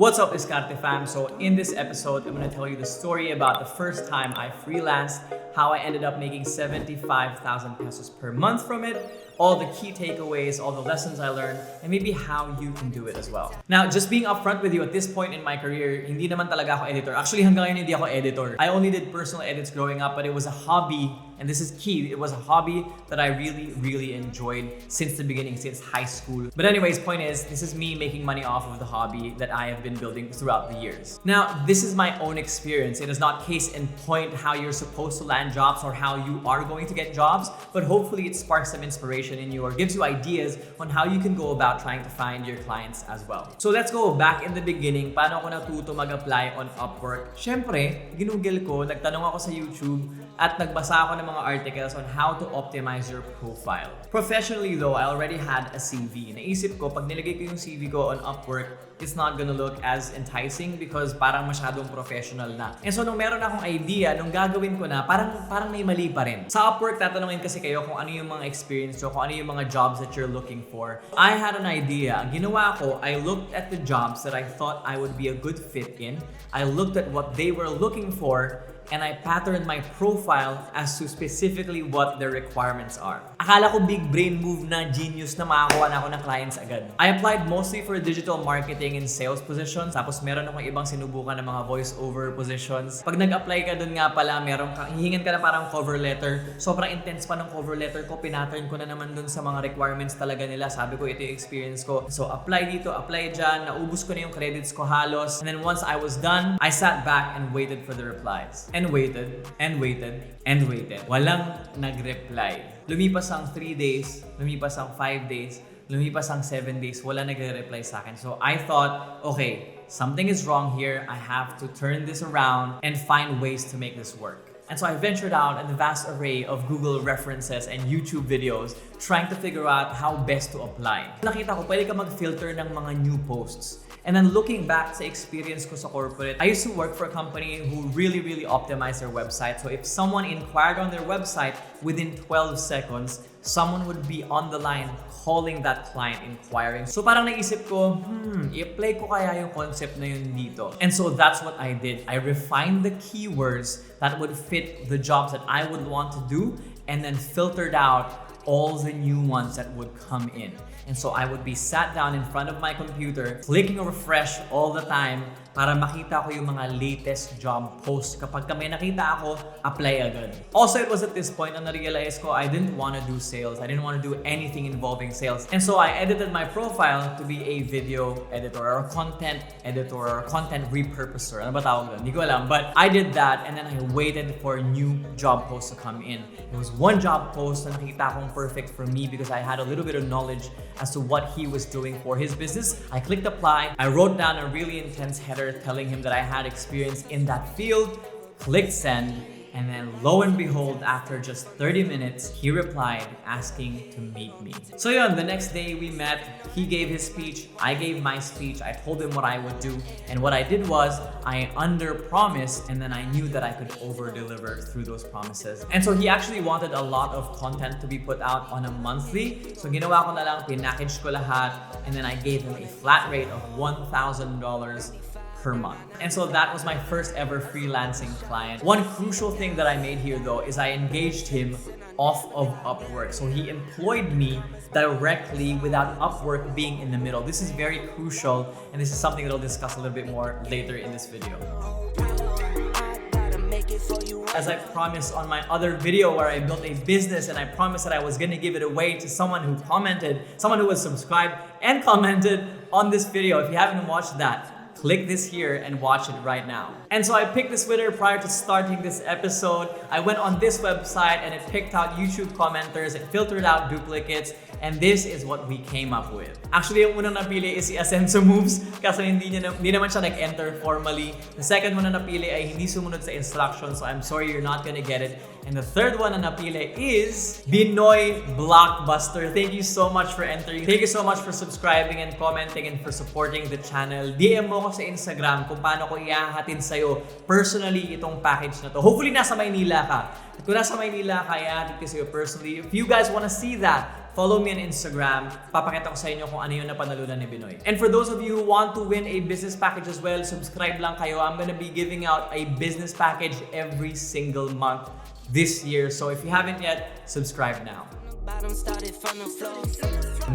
What's up, Diskarte Fam? So in this episode, I'm going to tell you the story about the first time I freelanced, how I ended up making 75,000 pesos per month from it, all the key takeaways, all the lessons I learned, and maybe how you can do it as well. Now, just being upfront with you, at this point in my career, hindi naman talaga ako editor. Actually, hanggang ngayon hindi ako editor. I only did personal edits growing up, but it was a hobby, and this is key, it was a hobby that I really enjoyed since the beginning, since high school. But anyways, point is, this is me making money off of the hobby that I have been building throughout the years. Now, this is my own experience. It is not case in point how you're supposed to land jobs or how you are going to get jobs, but hopefully it sparks some inspiration in you or gives you ideas on how you can go about trying to find your clients as well. So let's go back in the beginning. Paano ako natuto mag-apply on Upwork? Syempre, ginugel ko, nagtanong ako sa YouTube at nagbasa ako ng mga articles on how to optimize your profile. Professionally though, I already had a CV. Naisip ko, pag nilagay ko yung CV ko on Upwork, it's not gonna look as enticing because parang masyadong professional na. And so nung meron akong idea, nung gagawin ko na, parang may mali pa rin. Sa Upwork, tatanungin kasi kayo kung ano yung mga experience nyo, kung ano yung mga jobs that you're looking for. I had an idea. Ang ginawa ko, I looked at the jobs that I thought I would be a good fit in. I looked at what they were looking for, and I patterned my profile as to specifically what their requirements are. Akala ko big brain move na genius na makakuha na ako ng clients agad. I applied mostly for digital marketing and sales positions, tapos meron akong ibang sinubukan ng mga voice-over positions. Pag nag-apply ka dun nga pala, hihingan ka na parang cover letter. Sobrang intense pa ng cover letter ko, pinattern ko na naman dun sa mga requirements talaga nila. Sabi ko, ito yung experience ko. So apply dito, apply dyan, naubos ko na yung credits ko halos. And then once I was done, I sat back and waited for the replies. And waited. Walang nag-reply. Lumipas ang 3 days, lumipas ang 5 days, lumipas ang 7 days, wala nagre-reply sa akin. So I thought, okay, something is wrong here. I have to turn this around and find ways to make this work. And so I ventured out in the vast array of Google references and YouTube videos trying to figure out how best to apply. Nakita ko, pwede ka mag-filter ng mga new posts. And then looking back sa experience ko sa corporate, I used to work for a company who really optimized their website. So if someone inquired on their website, within 12 seconds, someone would be on the line calling that client inquiring. So parang naisip ko, i-apply ko kaya yung concept na yun dito. And so that's what I did. I refined the keywords that would fit the jobs that I would want to do and then filtered out all the new ones that would come in. And so I would be sat down in front of my computer, clicking refresh all the time para makita ko yung mga latest job posts. Kapag may nakita ako, apply agad. Also, it was at this point na na-realize ko I didn't want to do sales. I didn't want to do anything involving sales. And so I edited my profile to be a video editor or a content editor or a content repurposer. Ano ba tawag doon? Hindi ko alam. But I did that and then I waited for new job posts to come in. There was one job post na nakita kong perfect for me because I had a little bit of knowledge as to what he was doing for his business. I clicked apply. I wrote down a really intense header telling him that I had experience in that field, clicked send, and then lo and behold, after just 30 minutes, he replied asking to meet me. So yun, the next day we met, he gave his speech, I gave my speech, I told him what I would do, and what I did was, I under-promised, and then I knew that I could over-deliver through those promises. And so he actually wanted a lot of content to be put out on a monthly, so ginawa ko na lang, pinackage ko lahat, and then I gave him a flat rate of $1,000 per month. And so that was my first ever freelancing client. One crucial thing that I made here though is I engaged him off of Upwork. So he employed me directly without Upwork being in the middle. This is very crucial, and this is something that I'll discuss a little bit more later in this video. As I promised on my other video where I built a business and I promised that I was gonna give it away to someone who commented, someone who was subscribed and commented on this video. If you haven't watched that, click this here and watch it right now. And so I picked this winner prior to starting this episode. I went on this website and it picked out YouTube commenters, it filtered out duplicates, and this is what we came up with. Actually, yung unang napili is si Asenso Moves kasi hindi naman siya nag-enter formally. The second one na napili ay hindi sumunod sa instructions, so I'm sorry you're not gonna get it. And the third one na napili is Binoy Blockbuster. Thank you so much for entering. Thank you so much for subscribing and commenting and for supporting the channel. DM mo ko sa Instagram kung paano ko ihahatid sa'yo personally itong package na to. Hopefully nasa Maynila ka. At kung nasa Maynila ka, ihahatid ko sa'yo personally. If you guys want to see that, follow me on Instagram. Papakita ko sa inyo kung ano yung napanalunan ni Binoy. And for those of you who want to win a business package as well, subscribe lang kayo. I'm gonna be giving out a business package every single month this year. So if you haven't yet, subscribe now.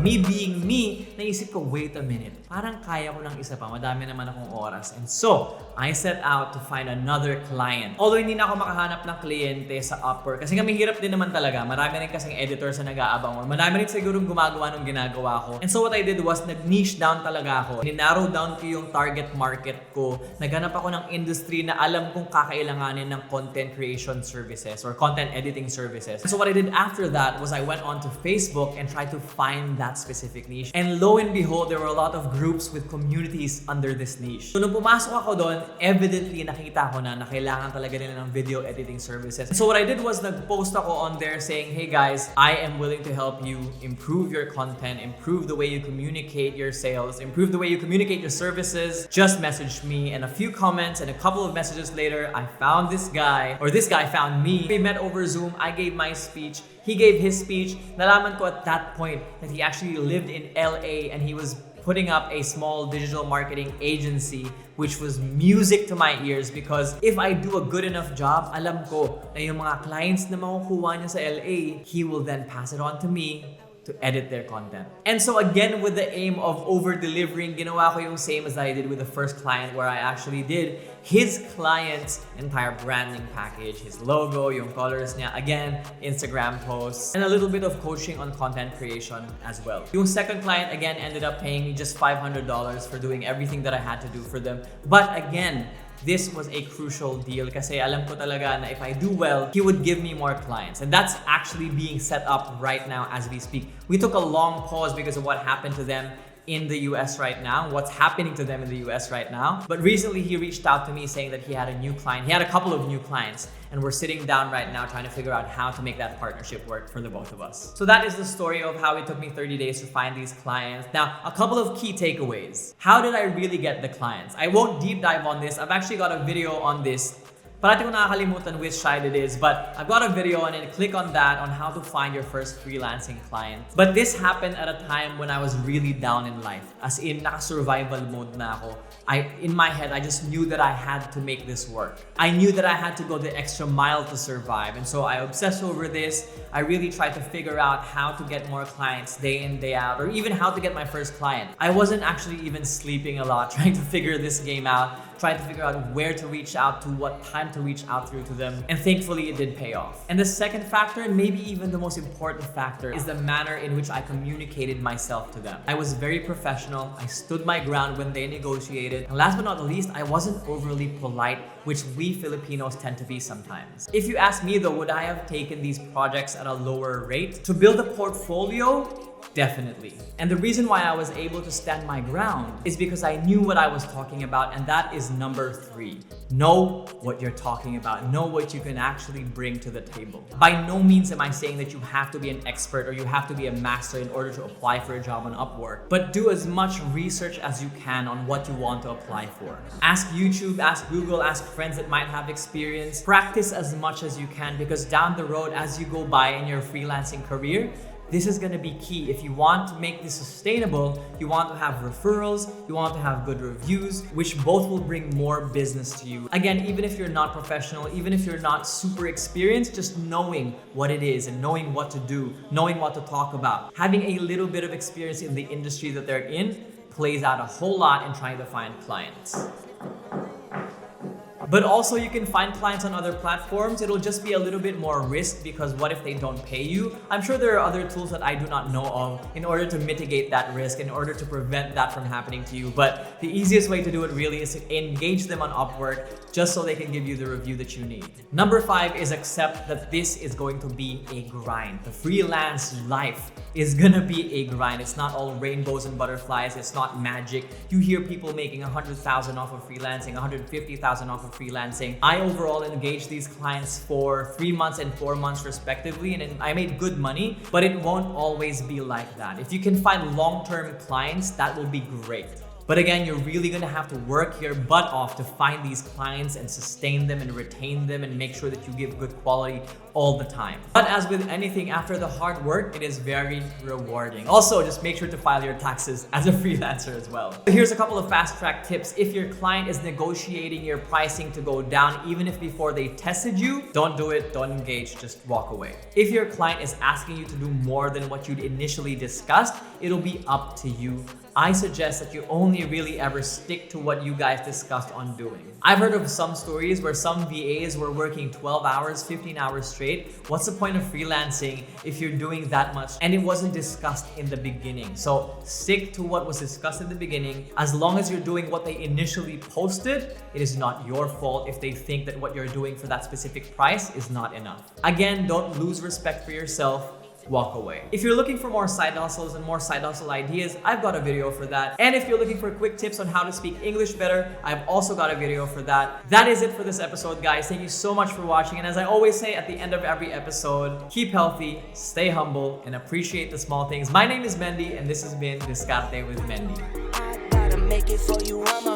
Me being me, naisip ko, wait a minute, parang kaya ko ng isa pa, madami naman akong oras. And so, I set out to find another client. Although hindi na ako makahanap ng kliyente sa Upwork, kasi kami hirap din naman talaga. Marami rin kasing editors na nag-aabang, or marami rin siguro gumagawa ng ginagawa ko. And so what I did was, nag-niche down talaga ako. Ninarrow down ko yung target market ko. Naghanap ako ng industry na alam kong kakailanganin ng content creation services or content editing services. And so what I did after that was I went onto Facebook and tried to find that specific niche. And lo and behold, there were a lot of groups with communities under this niche. So nung pumasok ako doon, evidently nakita ko na kailangan talaga nila ng video editing services. So what I did was nag-post ako on there saying, hey guys, I am willing to help you improve your content, improve the way you communicate your sales, improve the way you communicate your services. Just message me. And a few comments and a couple of messages later, I found this guy, or this guy found me. We met over Zoom. I gave my speech. He gave his speech. Nalaman ko at that point that he actually lived in LA and he was putting up a small digital marketing agency, which was music to my ears because if I do a good enough job, alam ko na yung mga clients na makukuha niya sa LA, he will then pass it on to me to edit their content. And so again, with the aim of over-delivering, ginawa ko yung same as I did with the first client where I actually did his client's entire branding package, his logo, yung colors niya, again, Instagram posts, and a little bit of coaching on content creation as well. Yung second client, again, ended up paying me just $500 for doing everything that I had to do for them. But again, this was a crucial deal kasi alam ko talaga na if I do well, he would give me more clients. And that's actually being set up right now as we speak. We took a long pause because of what happened to them in the US right now, what's happening to them in the US right now. But recently he reached out to me saying that he had a new client. He had a couple of new clients and we're sitting down right now trying to figure out how to make that partnership work for the both of us. So that is the story of how it took me 30 days to find these clients. Now, a couple of key takeaways. How did I really get the clients? I won't deep dive on this. I've actually got a video on this. Parati ko nakakalimutan which side it is, but I've got a video on it. Click on that on how to find your first freelancing client. But this happened at a time when I was really down in life. As in, naka-survival mode na ako. In my head, I just knew that I had to make this work. I knew that I had to go the extra mile to survive. And so I obsessed over this. I really tried to figure out how to get more clients day in, day out, or even how to get my first client. I wasn't actually even sleeping a lot trying to figure this game out, trying to figure out where to reach out to, what time to reach out through to them. And thankfully, it did pay off. And the second factor, and maybe even the most important factor, is the manner in which I communicated myself to them. I was very professional. I stood my ground when they negotiated. And last but not least, I wasn't overly polite, which we Filipinos tend to be sometimes. If you ask me though, would I have taken these projects at a lower rate? To build a portfolio? Definitely. And the reason why I was able to stand my ground is because I knew what I was talking about, and that is number 3. Know what you're talking about. Know what you can actually bring to the table. By no means am I saying that you have to be an expert or you have to be a master in order to apply for a job on Upwork, but do as much research as you can on what you want to apply for. Ask YouTube, ask Google, ask friends that might have experience. Practice as much as you can because down the road, as you go by in your freelancing career, this is going to be key. If you want to make this sustainable, you want to have referrals, you want to have good reviews, which both will bring more business to you. Again, even if you're not professional, even if you're not super experienced, just knowing what it is and knowing what to do, knowing what to talk about, having a little bit of experience in the industry that they're in plays out a whole lot in trying to find clients. But also you can find clients on other platforms. It'll just be a little bit more risk because what if they don't pay you? I'm sure there are other tools that I do not know of in order to mitigate that risk, in order to prevent that from happening to you. But the easiest way to do it really is to engage them on Upwork just so they can give you the review that you need. Number 5 is accept that this is going to be a grind. The freelance life is gonna be a grind. It's not all rainbows and butterflies. It's not magic. You hear people making 100,000 off of freelancing, 150,000 off of freelancing. I overall engaged these clients for 3 months and 4 months respectively, and I made good money, but it won't always be like that. If you can find long-term clients, that will be great. But again, you're really gonna have to work your butt off to find these clients and sustain them and retain them and make sure that you give good quality all the time. But as with anything, after the hard work, it is very rewarding. Also, just make sure to file your taxes as a freelancer as well. Here's a couple of fast track tips. If your client is negotiating your pricing to go down, even if before they tested you, don't do it, don't engage, just walk away. If your client is asking you to do more than what you'd initially discussed, it'll be up to you. I suggest that you only really ever stick to what you guys discussed on doing. I've heard of some stories where some VAs were working 12 hours, 15 hours straight. What's the point of freelancing if you're doing that much and it wasn't discussed in the beginning? So stick to what was discussed in the beginning. As long as you're doing what they initially posted, it is not your fault if they think that what you're doing for that specific price is not enough. Again, don't lose respect for yourself. Walk away. If you're looking for more side hustles and more side hustle ideas, I've got a video for that. And if you're looking for quick tips on how to speak English better, I've also got a video for that. That is it for this episode, guys. Thank you so much for watching. And as I always say at the end of every episode, keep healthy, stay humble, and appreciate the small things. My name is Mendy, and this has been Diskarte with Mendy. I gotta make it for you, I'm a